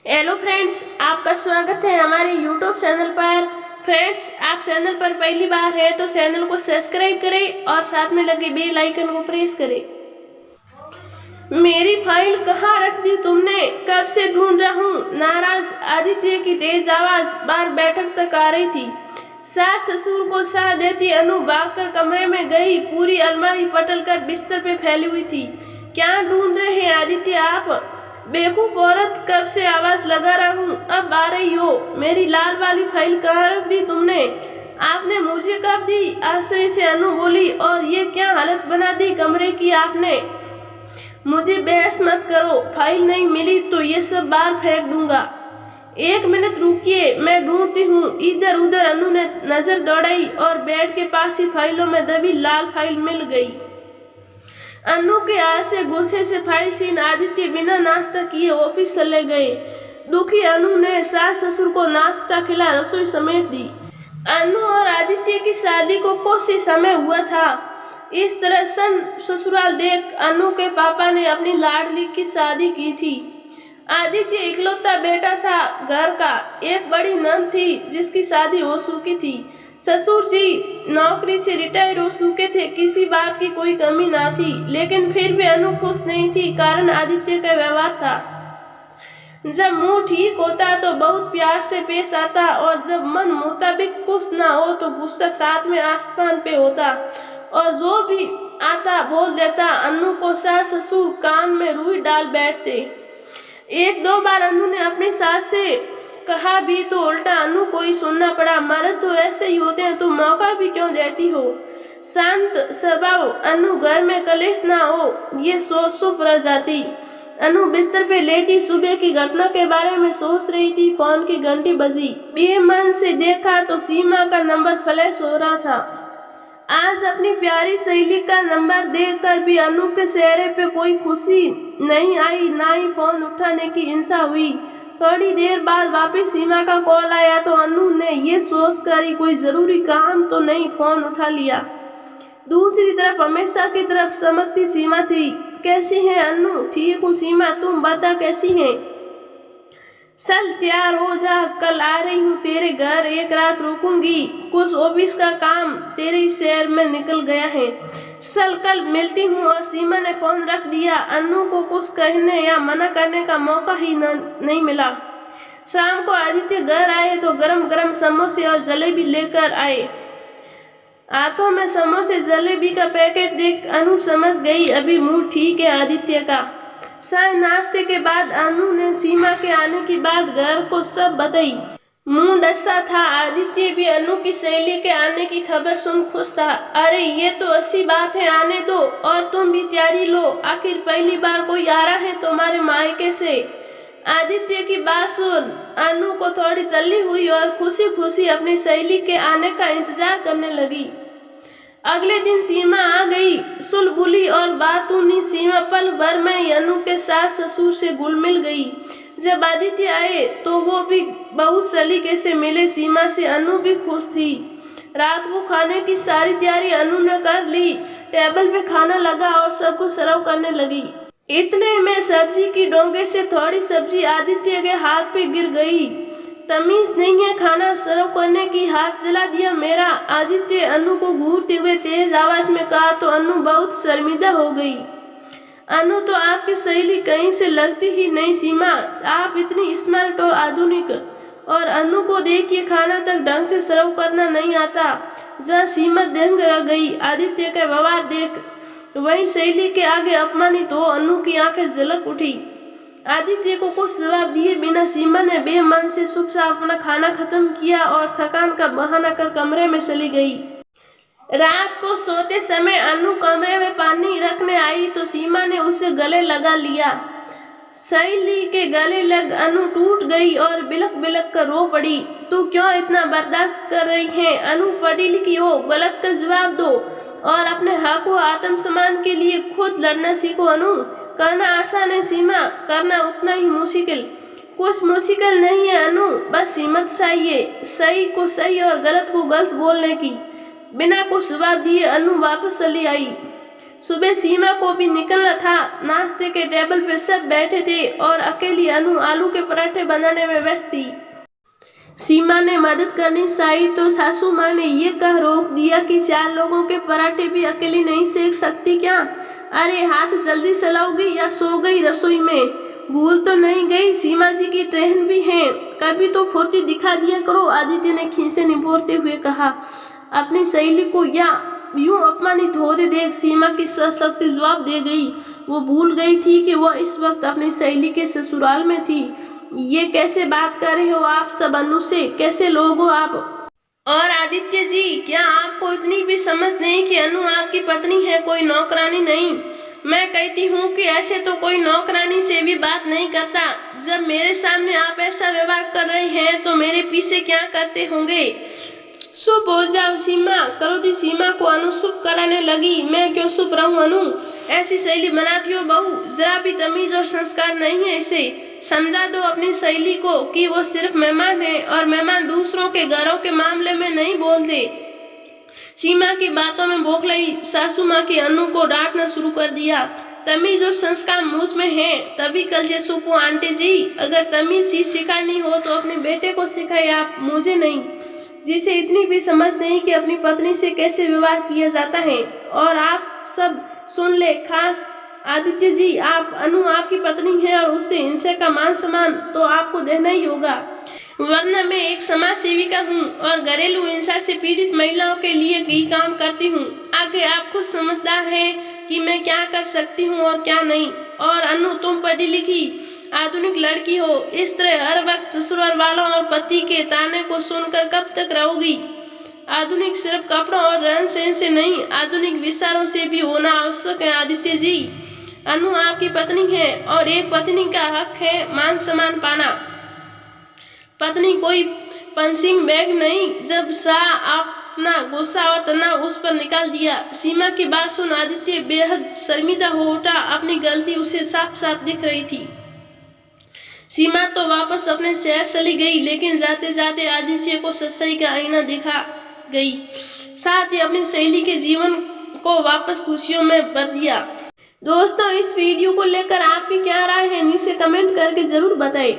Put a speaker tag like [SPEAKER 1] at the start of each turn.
[SPEAKER 1] Hello friends, आपका स्वागत है हमारे यूट्यूब चैनल पर। फ्रेंड्स, आप चैनल पर पहली बार है तो चैनल को सब्सक्राइब करें और साथ में लगे बेल आइकन को प्रेस करें। मेरी फाइल कहाँ रख दी तुमने? कब से ढूंढ रहा हूँ। नाराज आदित्य की तेज आवाज बाहर बैठक तक आ रही थी। सास ससुर को साथ देती अनु भागकर कमरे में गई। पूरी अलमारी पटल कर बिस्तर पे फैली हुई थी। क्या ढूंढ रहे हैं आदित्य आप? बेवकूफ औरत, कब से आवाज लगा रहा हूँ, अब आ रही हो। मेरी लाल वाली फाइल कहाँ रख दी तुमने? आपने मुझे कब दी? आश्चर्य से अनु बोली। और ये क्या हालत बना दी कमरे की आपने? मुझे बहस मत करो, फाइल नहीं मिली तो ये सब बाहर फेंक दूंगा। एक मिनट रुकिए, मैं ढूंढती हूँ। इधर उधर अनु ने नजर दौड़ाई और बेड के पास ही फाइलों में दबी लाल फाइल मिल गई। अनु के हाथ से गुस्से से फाइल छीन आदित्य बिना नाश्ता किए ऑफिस चले गए। दुखी अनु ने सास ससुर को नाश्ता खिला रसोई समेट दी। अनु और आदित्य की शादी को कुछ ही समय हुआ था। इस तरह ससुराल देख अनु के पापा ने अपनी लाडली की शादी की थी। आदित्य इकलौता बेटा था घर का। एक बड़ी नंद थी जिसकी शादी हो चुकी थी। ससुर जी नौकरी से रिटायर हो चुके थे। किसी बात की कोई कमी ना थी, लेकिन फिर भी अनु खुश नहीं थी। कारण आदित्य का व्यवहार था। जब मुंह ठीक होता तो बहुत प्यार से पेश आता और जब मन मुताबिक कुछ ना हो तो गुस्सा साथ में आसमान पे होता और जो भी आता बोल देता। अनु को सास ससुर कान में रुई डाल बैठते। एक दो बार अनु ने अपनी सास से कहा भी तो उल्टा अनु को ही सुनना पड़ा। मर्द तो ऐसे ही होते हैं, तो मौका भी क्यों देती हो? शांत स्वभाव अनु, घर में कलेश ना हो, ये सोच चुप रह जाती। अनु बिस्तर पे लेटी सुबह की घटना के बारे में सोच रही थी। फोन की घंटी बजी। बेमन से देखा तो सीमा का नंबर फ्लैश हो रहा था। आज अपनी प्यारी सहेली का नंबर देखकर भी अनु के चेहरे पे कोई खुशी नहीं आई, ना ही फोन उठाने की हिंसा हुई। थोड़ी देर बाद वापस सीमा का कॉल आया तो अनु ने ये सोचकर ही कोई जरूरी काम तो नहीं फोन उठा लिया। दूसरी तरफ हमेशा की तरफ समझती सीमा थी। कैसी है अनु? ठीक हूँ सीमा, तुम बता कैसी है? चल तैयार हो जा, कल आ रही हूँ तेरे घर, एक रात रुकूंगी। कुछ ऑफिस का काम तेरे शहर में निकल गया है। चल कल मिलती हूँ। और सीमा ने फोन रख दिया। अनु को कुछ कहने या मना करने का मौका ही नहीं मिला। शाम को आदित्य घर आए तो गरम गरम समोसे और जलेबी लेकर आए। हाथों में समोसे जलेबी का पैकेट देख अनु समझ गई अभी मूड ठीक है आदित्य का। चाय नाश्ते के बाद अनु ने सीमा के आने की बात घर को सब बताई। मुंह डसा था। आदित्य भी अनु की सहेली के आने की खबर सुन खुश था। अरे ये तो अच्छी बात है, आने दो और तुम भी तैयारी लो। आखिर पहली बार कोई आ रहा है तुम्हारे मायके से। आदित्य की बात सुन अनु को थोड़ी तल्ली हुई और खुशी खुशी अपनी सहेली के आने का इंतजार करने लगी। अगले दिन सीमा आ गई। सुलबुली और बातूनी सीमा पल भर में अनु के सास ससुर से घुल मिल गई। जब आदित्य आए तो वो भी बहुत सलीके से मिले सीमा से। अनु भी खुश थी। रात को खाने की सारी तैयारी अनु ने कर ली। टेबल पे खाना लगा और सबको सर्व करने लगी। इतने में सब्जी की डोंगे से थोड़ी सब्जी आदित्य के हाथ पे गिर गई। तमीज नहीं है खाना सर्व करने की, हाथ जला दिया मेरा। आदित्य अनु को घूरते हुए तेज आवाज में कहा तो अनु बहुत शर्मिंदा हो गई। अनु तो आपकी सहेली कहीं से लगती ही नहीं सीमा, आप इतनी स्मार्ट और आधुनिक। और अनु को देखिए खाना तक ढंग से सर्व करना नहीं आता। जहाँ सीमा दंग रह गई आदित्य का व्यवहार देख। वही सहेली के आगे अपमानित हो अनु की आंखें झलक उठी। आदित्य को कुछ जवाब दिए बिना सीमा ने बेमन से चुपचाप अपना खाना खत्म किया और थकान का बहाना कर कमरे में चली गई। रात को सोते समय अनु कमरे में पानी रखने आई तो सीमा ने उसे गले लगा लिया। सहेली के गले लग अनु टूट गई और बिलक बिलक कर रो पड़ी। तू क्यों इतना बर्दाश्त कर रही है? अनु पढ़ी लिखी हो, गलत का जवाब दो और अपने हक व आत्मसम्मान के लिए खुद लड़ना सीखो। अनु, करना आसान है सीमा, करना उतना ही मुश्किल। कुछ मुश्किल नहीं है अनु, बस हिम्मत चाहिए सही को सही और गलत को गलत बोलने की। बिना कुछ जवाब दिए अनु वापस चली आई। सुबह सीमा को भी निकलना था। नाश्ते के टेबल पे सब बैठे थे और अकेली अनु आलू के पराठे बनाने में व्यस्त थी। सीमा ने मदद करनी चाहिए तो सासू माँ ने ये कह रोक दिया कि 4 लोगों के पराठे भी अकेली नहीं सेक सकती क्या? अरे हाथ जल्दी चलाओगी या सो गई रसोई में? भूल तो नहीं गई, सीमा जी की ट्रेन भी है, कभी तो फुर्ती दिखा दिया करो, आदित्य ने खीसे निपोरते हुए कहा। अपनी सहेली को या यूं अपमानित होते देख सीमा की सशक्त जवाब दे गई। वो भूल गई थी कि वह इस वक्त अपनी सहेली के ससुराल में थी। ये कैसे बात कर रहे हो आप सब अनु से? कैसे लोग हो आप? और आदित्य जी, क्या आपको इतनी भी समझ नहीं कि अनु आपकी पत्नी है, कोई नौकरानी नहीं? मैं कहती हूँ कि ऐसे तो कोई नौकरानी से भी बात नहीं करता। जब मेरे सामने आप ऐसा व्यवहार कर रहे हैं तो मेरे पीछे क्या करते होंगे? चुप हो जाओ सीमा, करोदी सीमा को अनु चुप कराने लगी। मैं क्यों चुप रहूं अनु? ऐसी शैली बनाती हो बहू, जरा भी तमीज और संस्कार नहीं है इसे। समझा दो अपनी शैली को कि वो सिर्फ मेहमान है और मेहमान दूसरों के घरों के मामले में नहीं बोलते। सीमा की बातों में बौखलाई सासू माँ की अनु को डांटना शुरू कर दिया। तमीज और संस्कार मुझ में है, तभी कल ये सुपो आंटी जी, अगर तमीज ही सिखानी हो तो अपने बेटे को सिखाए, आप मुझे नहीं, जिसे इतनी भी समझ नहीं कि अपनी पत्नी से कैसे व्यवहार किया जाता है। और आप सब सुन ले, खास आदित्य जी, आप अनु आपकी पत्नी है और उससे हिंसा का मान सम्मान तो आपको देना ही होगा, वरना मैं एक समाज सेविका हूँ और घरेलू हिंसा से पीड़ित महिलाओं के लिए ही काम करती हूँ। आगे आप खुद समझदार हैं कि मैं क्या कर सकती हूँ और क्या नहीं। और अनु, तुम पढ़ी लिखी आधुनिक लड़की हो, इस तरह हर वक्त ससुराल वालों और पति के ताने को सुनकर कब तक रहोगी? आधुनिक सिर्फ कपड़ों और रहन सहन से नहीं, आधुनिक विचारों से भी होना आवश्यक है आदित्य जी। अनु आपकी पत्नी है और एक पत्नी का हक है मान सम्मान पाना। पत्नी कोई पंचिंग बैग नहीं। जब शाह अपना गुस्सा और तनाव उस पर निकाल दिया। सीमा की बात सुन आदित्य बेहद शर्मिंदा हो उठा। अपनी गलती उसे साफ साफ दिख रही थी। सीमा तो वापस अपने शहर चली गई, लेकिन जाते जाते आदित्य को सच्चाई का आईना दिखा गई, साथ ही अपनी सहेली के जीवन को वापस खुशियों में भर दिया। दोस्तों, इस वीडियो को लेकर आपकी क्या राय है नीचे कमेंट करके जरूर बताएं।